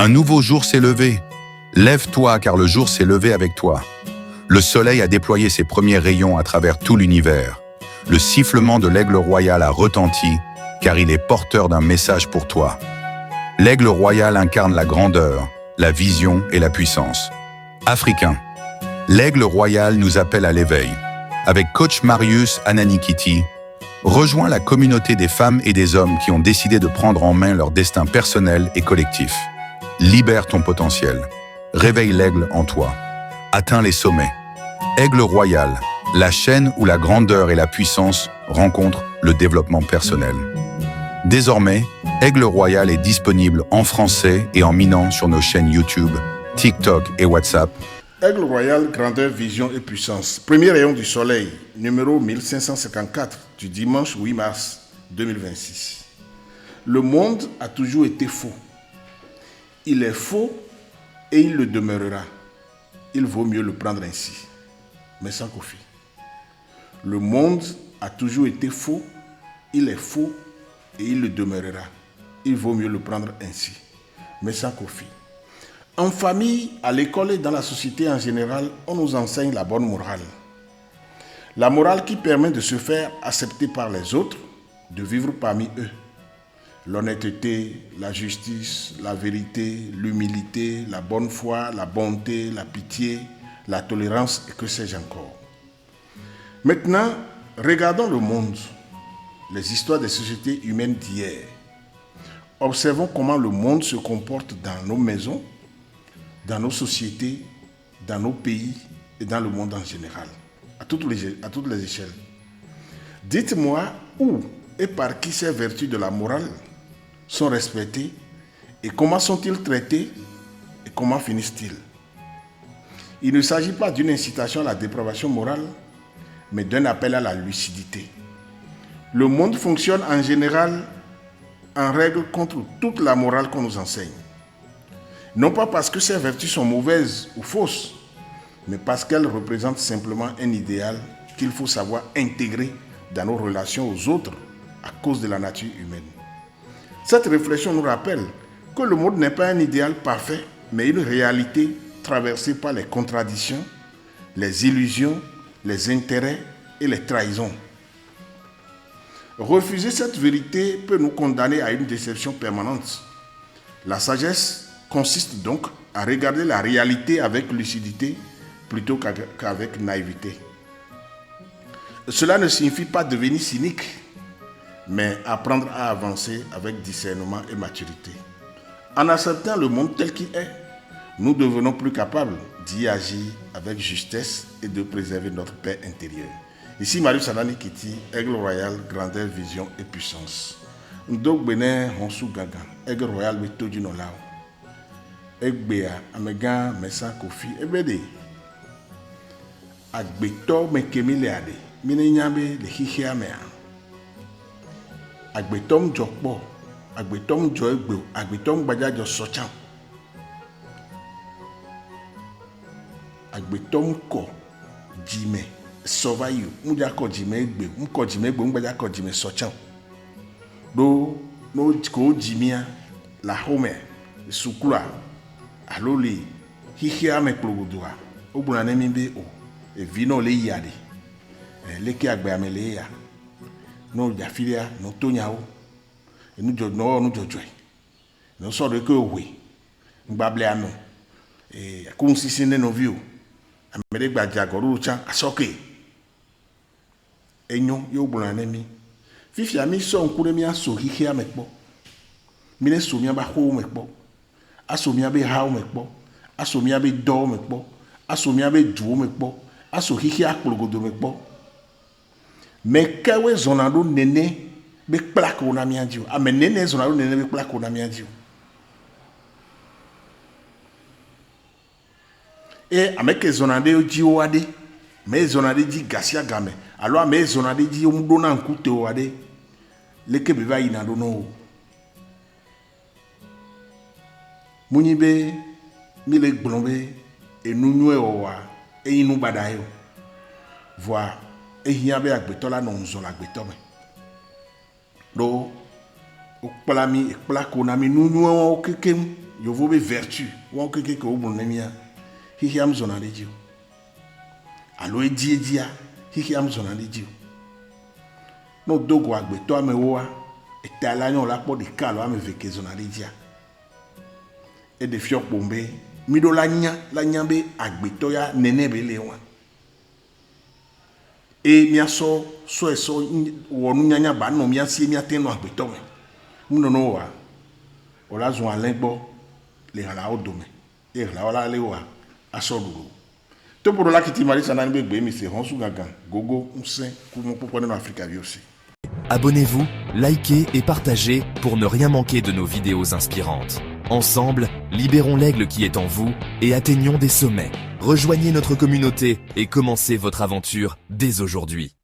nouveau jour s'est levé. Lève-toi car le jour s'est levé avec toi. Le soleil a déployé ses premiers rayons à travers tout l'univers. Le sifflement de l'aigle royal a retenti car il est porteur d'un message pour toi. L'aigle royal incarne la grandeur, la vision et la puissance. Africain. L'aigle royal nous appelle à l'éveil. Avec coach Marius Ananikiti, rejoins la communauté des femmes et des hommes qui ont décidé de prendre en main leur destin personnel et collectif. Libère ton potentiel. Réveille l'aigle en toi. Atteins les sommets. Aigle royal, la chaîne où la grandeur et la puissance rencontrent le développement personnel. Désormais, Aigle Royal est disponible en français et en minant sur nos chaînes YouTube, TikTok et WhatsApp. Aigle Royal, grandeur, vision et puissance. Premier rayon du soleil, numéro 1554 du dimanche 8 mars 2026. Le monde a toujours été faux. Il est faux et il le demeurera. Il vaut mieux le prendre ainsi, mais sans Kofi. Le monde a toujours été faux. Il est faux et il le demeurera. Il vaut mieux le prendre ainsi, mais sans Kofi. En famille, à l'école et dans la société en général, on nous enseigne la bonne morale. La morale qui permet de se faire accepter par les autres, de vivre parmi eux. L'honnêteté, la justice, la vérité, l'humilité, la bonne foi, la bonté, la pitié, la tolérance et que sais-je encore. Maintenant, regardons le monde, les histoires des sociétés humaines d'hier. Observons comment le monde se comporte dans nos maisons, dans nos sociétés, dans nos pays et dans le monde en général, à toutes les échelles. Dites-moi où et par qui ces vertus de la morale sont respectées et comment sont-ils traités et comment finissent-ils? Il ne s'agit pas d'une incitation à la dépravation morale, mais d'un appel à la lucidité. Le monde fonctionne en général en règle contre toute la morale qu'on nous enseigne. Non pas parce que ces vertus sont mauvaises ou fausses, mais parce qu'elles représentent simplement un idéal qu'il faut savoir intégrer dans nos relations aux autres à cause de la nature humaine. Cette réflexion nous rappelle que le monde n'est pas un idéal parfait, mais une réalité traversée par les contradictions, les illusions, les intérêts et les trahisons. Refuser cette vérité peut nous condamner à une déception permanente. La sagesse consiste donc à regarder la réalité avec lucidité plutôt qu'avec naïveté. Cela ne signifie pas devenir cynique, mais apprendre à avancer avec discernement et maturité. En acceptant le monde tel qu'il est, nous devenons plus capables d'y agir avec justesse et de préserver notre paix intérieure. Ici, Marius Ananikiti, Aigle Royal, grandeur, vision et puissance. Ndok bene honsu gaga, Aigle Royal beto du nolao. Egbea, amega, mesa kofi, ebede. Agbeto mekemile ade, mine nyabe le hihia mea. Agbetom jokbo, agbetom jo egbe, agbetom baja jo sochan. Agbetom ko jime sovayo, muja ko jime egbe, mko jime egbe, mbaja ko jime sochan. Do no ko jimia la home sukula aloli hihia me plogodua. Obuna nemi be o e vino le yade. Leke agbe amele ya. No jafilia no tonyao. E nu jo no nu jojoe. No so de ko we. Ngbable ano. Akun sisine no view. Amere gba jagoru chan asoke. Enyo yo obuna nemi. Fifi ami so nkure mi aso hihia mekpo. Mine so mi aba ho mekpo. Aso mi abe ha mekpo. Aso mi abe do mekpo. Aso mi abe du mekpo. Aso hihia akpologodo mekpo. Mekewe zonado nene be plak ona mi anji. Ame nene zonado nene be plak ona mi anji. E ameke zonade oji oade. Me zonade ji gasia game. Alors me zonade ji omudona nkute oade. Leke beva ina do no. Munibe mile gblombe enunwe owa e inu badayo. Voi ehia be agbeto la no nzo la agbeto me. Do okpala mi ekpla ko na mi nunwe o kekem yovo be vertu wọn keke ke wo bonemia hihi am zona de dio alo ediedia hihi am zona de dio no dogo agbeto amewoa etalanyo la po de kalo ame veke zona de dia e de fio pombe mido la nya be agbeto ya nene be le wa e mia so wonu nyanya ba no mia sie mia teno agbeto me muno no wa ola zon alengbo le hala odome e hala ola le wa asoduro to podo la kiti mari sana be gbe mi se honsu gagan gogo nsen ku mo popo nínú Africa bi aussi. Abonnez-vous, likez et partagez pour ne rien manquer de nos vidéos inspirantes. Ensemble, libérons l'aigle qui est en vous et atteignons des sommets. Rejoignez notre communauté et commencez votre aventure dès aujourd'hui.